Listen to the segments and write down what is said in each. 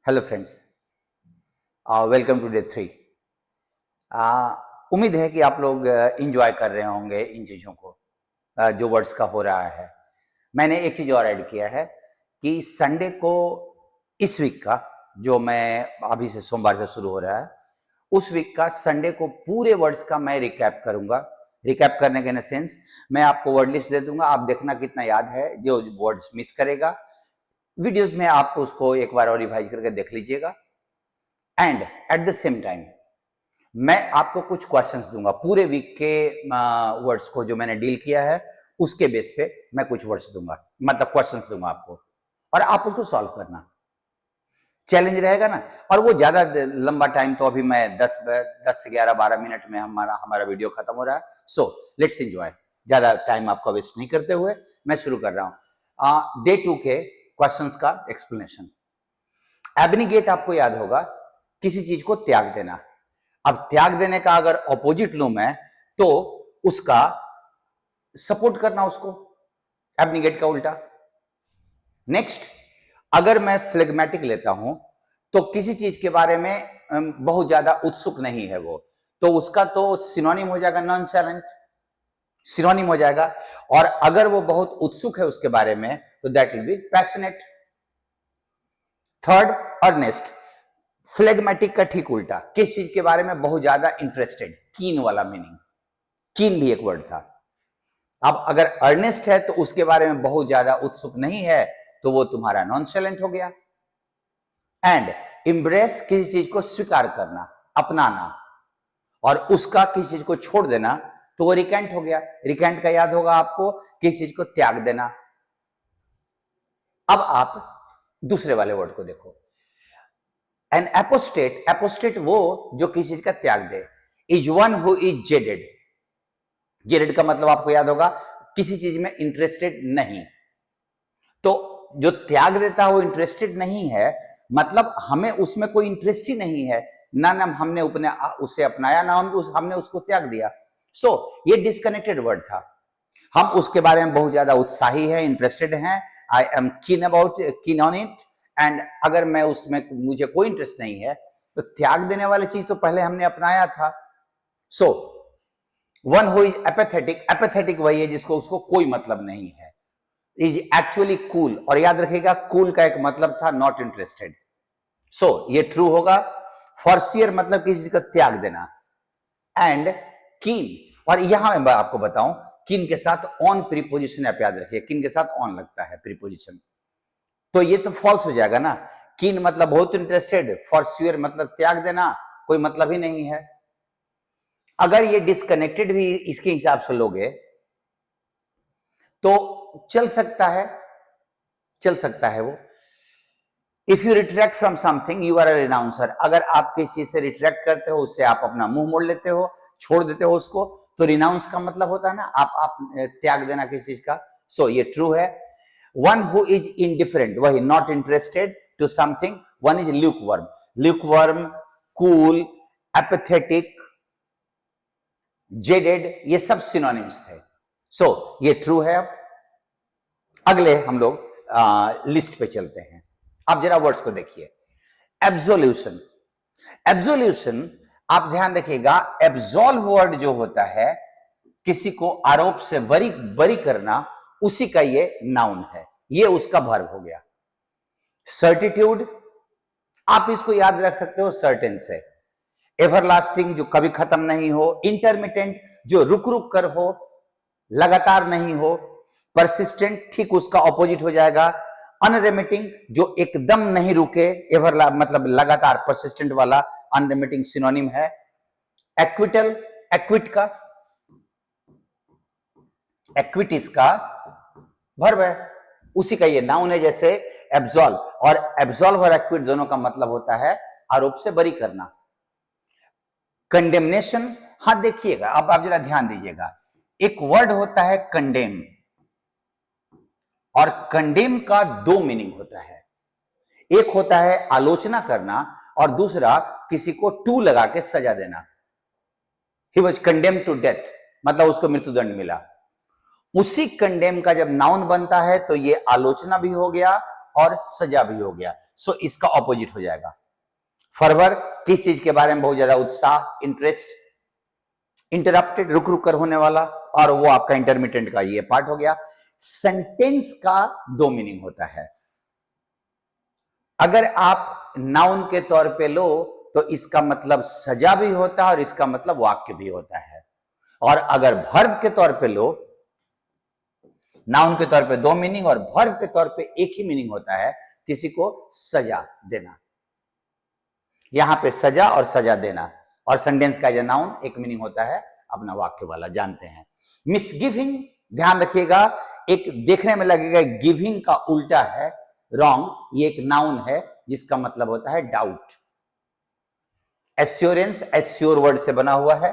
Hello friends, welcome to day 3। उम्मीद है कि आप लोग इंजॉय कर रहे होंगे इन चीज़ों को, जो वर्ड्स का हो रहा है। मैंने एक चीज़ और ऐड किया है कि संडे को इस वीक का, जो मैं अभी से सोमवार से शुरू हो रहा है, उस वीक का संडे को पूरे वर्ड्स का मैं रिकैप करूंगा। रिकैप करने के इन सेंस मैं आपको वर्ड लिस्ट दे दूंगा, आप देखना कितना याद है। जो वर्ड्स मिस करेगा वीडियोस में आप उसको एक बार और रिवाइज करके देख लीजिएगा। And at the same time मैं आपको कुछ क्वेश्चंस दूंगा पूरे वीक के वर्ड्स को जो मैंने डील किया है, उसके बेस पे मैं कुछ वर्ड्स दूंगा, मतलब क्वेश्चंस दूंगा आपको, और आप उसको सॉल्व करना। चैलेंज रहेगा ना। और वो ज्यादा लंबा टाइम तो अभी मैं 10 से 11 12 मिनट में हमारा वीडियो खत्म हो रहा है। So let's enjoy. ज्यादा टाइम आपका वेस्ट नहीं करते हुए मैं शुरू कर रहा हूं डे 2 के क्वेश्चंस का एक्सप्लेनेशन। एबनिगेट आपको याद होगा, किसी चीज को त्याग देना। अब त्याग देने का अगर ऑपोजिट लूं मैं, तो उसका सपोर्ट करना, उसको एबनिगेट का उल्टा। नेक्स्ट, अगर मैं फ्लेगमेटिक लेता हूं तो किसी चीज के बारे में बहुत ज्यादा उत्सुक नहीं है वो, तो उसका तो सिनोनिम हो जाएगा नॉनचैलेंट, सिनोनिम हो जाएगा। और अगर वो बहुत उत्सुक है उसके बारे में तो that will be passionate. Third, earnest, phlegmatic का ठीक उल्टा, किस चीज के बारे में बहुत ज्यादा इंटरेस्टेड, कीन वाला मीनिंग। कीन भी एक वर्ड था। अब अगर अर्नेस्ट है तो उसके बारे में बहुत ज्यादा उत्सुक नहीं है, तो वो तुम्हारा नॉनचैलेंट हो गया। एंड इम्ब्रेस, किसी चीज को स्वीकार करना, अपनाना, और उसका किसी चीज को छोड़ देना, तो वो रिकेंट हो गया। रिकेंट का याद होगा आपको, किसी चीज को त्याग देना। अब आप दूसरे वाले वर्ड को देखो, एन एपोस्टेट। एपोस्टेट वो जो किसी चीज का त्याग दे। Is one who is jaded. Jaded का मतलब आपको याद होगा, किसी चीज में इंटरेस्टेड नहीं। तो जो त्याग देता है वो इंटरेस्टेड नहीं है, मतलब हमें उसमें कोई इंटरेस्ट ही नहीं है, ना हमने उसे अपनाया, ना हमने उसको त्याग दिया। सो ये डिस्कनेक्टेड वर्ड था। हम उसके बारे में बहुत ज्यादा उत्साही है, इंटरेस्टेड हैं, I am keen on it. And अगर मैं उसमें मुझे कोई इंटरेस्ट नहीं है, तो त्याग देने वाली चीज तो पहले हमने अपनाया था। So one who is apathetic, apathetic वही है जिसको उसको कोई मतलब नहीं है। इज एक्चुअली कूल, और याद रखिएगा कूल का एक मतलब था नॉट इंटरेस्टेड। सो ये ट्रू होगा। फॉरसियर मतलब किसी चीज का त्याग देना। एंड कीन, और यहां मैं आपको बताऊं, किन के साथ ऑन प्रीपोजिशन, आप याद रखिए किन के साथ ऑन लगता है प्रीपोजिशन, तो ये तो फॉल्स हो जाएगा ना। किन मतलब बहुत इंटरेस्टेड, फॉरसियर मतलब त्याग देना, कोई मतलब ही नहीं है। अगर ये डिस्कनेक्टेड भी इसके हिसाब से लोगे तो चल सकता है, चल सकता है वो। If you retract from something you are a renouncer. अगर आप किसी चीज से रिट्रैक्ट करते हो, उससे आप अपना मुंह मोड़ लेते हो, छोड़ देते हो उसको, तो रिनाउंस का मतलब होता है ना आप त्याग देना किसी चीज का। सो ये ट्रू है। वन हु इज इनडिफरेंट, वही not interested to something. One is lukewarm. Lukewarm, cool, apathetic, jaded, ये सब सिनोनिम्स थे। सो ये ट्रू है। अब अगले हम लोग लिस्ट पे चलते हैं। आप जरा वर्ड्स को देखिए। एब्सोल्यूशन। एब्सोल्यूशन, आप ध्यान रखिएगा, एब्सॉल्व वर्ड जो होता है, किसी को आरोप से बरी करना, उसी का ये नाउन है, ये उसका वर्ब हो गया। सर्टिट्यूड, आप इसको याद रख सकते हो सर्टेन से। एवरलास्टिंग, जो कभी खत्म नहीं हो। इंटरमिटेंट, जो रुक रुक कर हो, लगातार नहीं हो। परसिस्टेंट, ठीक उसका ऑपोजिट हो जाएगा। अनरेमिटिंग, जो एकदम नहीं रुके, मतलब लगातार, परसिस्टेंट वाला अनरेमिटिंग सिनोनिम है। एक्विटल, एक्विट का, एक्विटिस का वर्ब है, उसी का ये नाउन है। जैसे एब्सॉल्व, और एब्सॉल्व और एक्विट दोनों का मतलब होता है आरोप से बरी करना। कंडेमनेशन, हाँ देखिएगा, अब आप जरा ध्यान दीजिएगा, एक वर्ड होता है कंडेम, और कंडेम का दो मीनिंग होता है। एक होता है आलोचना करना, और दूसरा किसी को टू लगा के सजा देना। He was condemn to death, मतलब उसको मृत्युदंड मिला। उसी कंडेम का जब नाउन बनता है तो ये आलोचना भी हो गया और सजा भी हो गया। सो इसका ऑपोजिट हो जाएगा। फर्वर, किस चीज के बारे में बहुत ज्यादा उत्साह, इंटरेस्ट। इंटरप्टेड, रुक रुक कर होने वाला, और वो आपका इंटरमिटेंट का ये पार्ट हो गया। सेंटेंस का दो मीनिंग होता है। अगर आप नाउन के तौर पे लो तो इसका मतलब सजा भी होता है और इसका मतलब वाक्य भी होता है। और अगर वर्ब के तौर पे लो, नाउन के तौर पे दो मीनिंग और वर्ब के तौर पे एक ही मीनिंग होता है, किसी को सजा देना। यहां पे सजा और सजा देना, और सेंटेंस का जो नाउन एक मीनिंग होता है अपना वाक्य वाला, जानते हैं। मिसगिविंग, ध्यान रखिएगा, एक देखने में लगेगा गिविंग का उल्टा है, रॉन्ग। ये एक नाउन है जिसका मतलब होता है डाउट। एश्योरेंस, एश्योर वर्ड से बना हुआ है,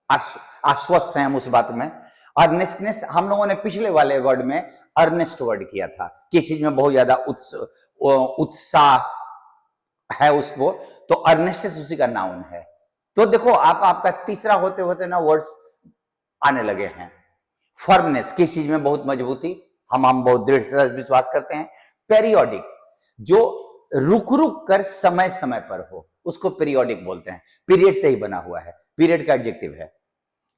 आश्वस्त हैं हम उस बात में। अर्नेस्टनेस, हम लोगों ने पिछले वाले वर्ड में अर्नेस्ट वर्ड किया था, किसी चीज में बहुत ज्यादा उत्साह है उसको, तो अर्नेस्टनेस उसी का नाउन है। तो देखो आपका तीसरा होते होते ना वर्ड्स आने लगे हैं। फर्मनेस, किस चीज में बहुत मजबूती, हम बहुत दृढ़ से विश्वास करते हैं। पेरियोडिक, जो रुक रुक कर समय समय पर हो, उसको पीरियोडिक बोलते हैं। पीरियड से ही बना हुआ है, पीरियड का एडजेक्टिव है।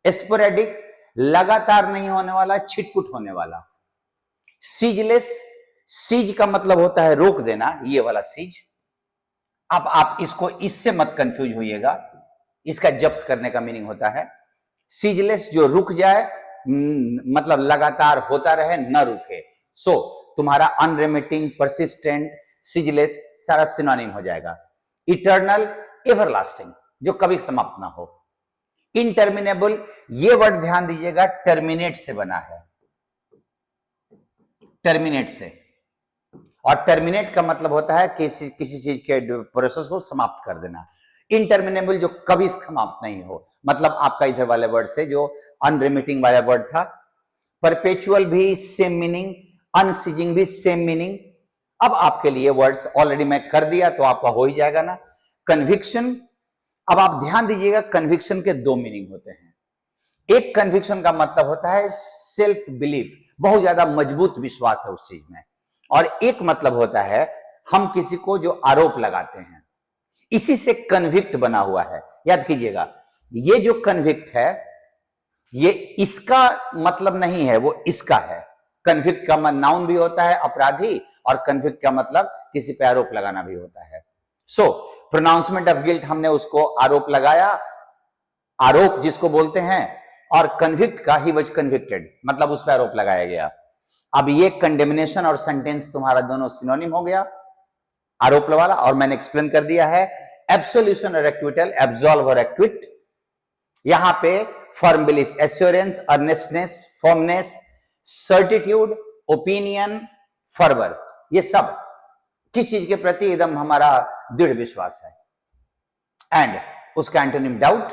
स्पोरेडिक, लगातार नहीं होने वाला, छिटपुट होने वाला। सीजलेस, सीज का मतलब होता है रोक देना, ये वाला सीज। अब आप इसको इससे मत कंफ्यूज होइएगा, इसका जब्त करने का मीनिंग होता है। सीजलेस, जो रुक जाए, मतलब लगातार होता रहे, न रुके। सो तुम्हारा अनरेमिटिंग, परसिस्टेंट, सीजलेस सारा सिनोनिम हो जाएगा। इटर्नल, एवरलास्टिंग, जो कभी समाप्त ना हो। इनटर्मिनेबल, ये वर्ड ध्यान दीजिएगा, टर्मिनेट से बना है, टर्मिनेट से। और टर्मिनेट का मतलब होता है किसी चीज के प्रोसेस को समाप्त कर देना। इनटर्मिनेबल, जो कभी समाप्त नहीं हो, मतलब आपका इधर वाले वर्ड से जो अनरिमिटिंग वाला वर्ड था। परपेचुअल भी सेम मीनिंग, अनसीजिंग भी सेम मीनिंग। अब आपके लिए वर्ड्स ऑलरेडी मैं कर दिया तो आपका हो ही जाएगा ना। कन्विक्शन, अब आप ध्यान दीजिएगा, कन्विक्शन के दो मीनिंग होते हैं। एक कन्विक्शन का मतलब होता है सेल्फ बिलीफ, बहुत ज्यादा मजबूत विश्वास है उस चीज में। और एक मतलब होता है हम किसी को जो आरोप लगाते हैं, इसी से कन्विक्ट बना हुआ है। याद कीजिएगा, ये जो कन्विक्ट है ये इसका मतलब नहीं है, वो इसका है। कन्विक्ट का नाउन भी होता है अपराधी, और कन्विक्ट का मतलब किसी पे आरोप लगाना भी होता है। सो प्रोनाउंसमेंट ऑफ गिल्ट, हमने उसको आरोप लगाया, आरोप जिसको बोलते हैं। और कन्विक्ट का ही वाज कन्विक्टेड, मतलब उस पर आरोप लगाया गया। अब ये कंडेमनेशन और सेंटेंस तुम्हारा दोनों सिनोनिम हो गया, आरोप वाला। और मैंने एक्सप्लेन कर दिया है एब्सोल्यूशन और एक्विटल, एब्सॉल्व और एक्विट। यहां पे firm belief, assurance, earnestness, firmness, certitude, opinion, fervour, ये सब किस चीज के प्रति एकदम हमारा दृढ़ विश्वास है। एंड उसका एंटोनिम डाउट।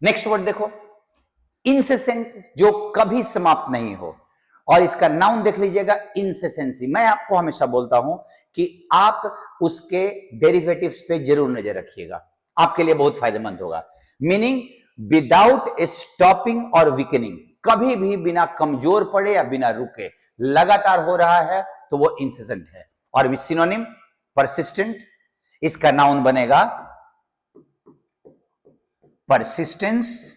नेक्स्ट वर्ड देखो, इंसेसेंट, जो कभी समाप्त नहीं हो। और इसका नाउन देख लीजिएगा, इंसेसेंसी। मैं आपको हमेशा बोलता हूं कि आप उसके डेरिवेटिव्स पे जरूर नजर रखिएगा, आपके लिए बहुत फायदेमंद होगा। मीनिंग विदाउट ए स्टॉपिंग और वीकनिंग, कभी भी बिना कमजोर पड़े या बिना रुके लगातार हो रहा है तो वो इंसेसेंट है। और सिनोनिम परसिस्टेंट, इसका नाउन बनेगा परसिस्टेंस।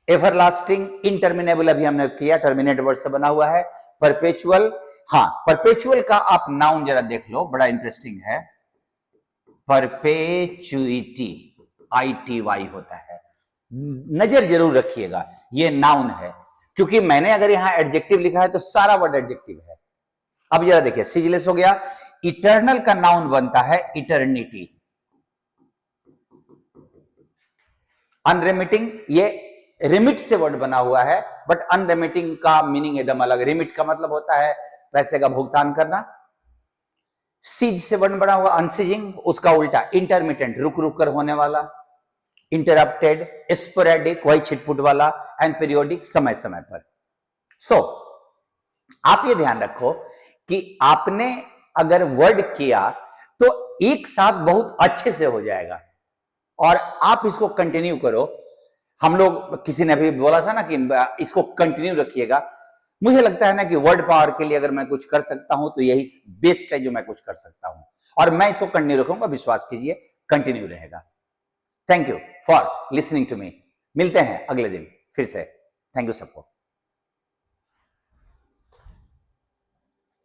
एवरलास्टिंग, इनटर्मिनेबल अभी हमने किया, टर्मिनेट वर्ड से बना हुआ है। परपेचुअल, हाँ परपेचुअल का आप नाउन जरा देख लो, बड़ा इंटरेस्टिंग है। परपेचुइटी, ITY होता है, नजर जरूर रखिएगा, ये नाउन है। क्योंकि मैंने अगर यहां एडजेक्टिव लिखा है तो सारा वर्ड एडजेक्टिव है। अब जरा देखिए, सीजलेस हो गया। इटर्नल का नाउन बनता है इटर्निटी। अनरेमिटिंग, ये रिमिट से वर्ड बना हुआ है, बट अनरेमिटिंग का मीनिंग एकदम अलग। रिमिट का मतलब होता है पैसे का भुगतान करना। सीज से वर्ड बना हुआ अनसीजिंग, उसका उल्टा इंटरमिटेंट, रुक रुक कर होने वाला। इंटरप्टेड, स्पोरेडिक, वही छिटपुट वाला। एंड पीरियोडिक, समय समय पर। सो आप ये ध्यान रखो कि आपने अगर वर्ड किया तो एक साथ बहुत अच्छे से हो जाएगा, और आप इसको कंटिन्यू करो। हम लोग, किसी ने अभी बोला था ना कि इसको कंटिन्यू रखिएगा। मुझे लगता है ना कि वर्ड पावर के लिए अगर मैं कुछ कर सकता हूं तो यही बेस्ट है जो मैं कुछ कर सकता हूं, और मैं इसको कंटिन्यू रखूंगा, विश्वास कीजिए कंटिन्यू रहेगा। Thank you for listening to me. मिलते हैं अगले दिन फिर से। थैंक यू सबको।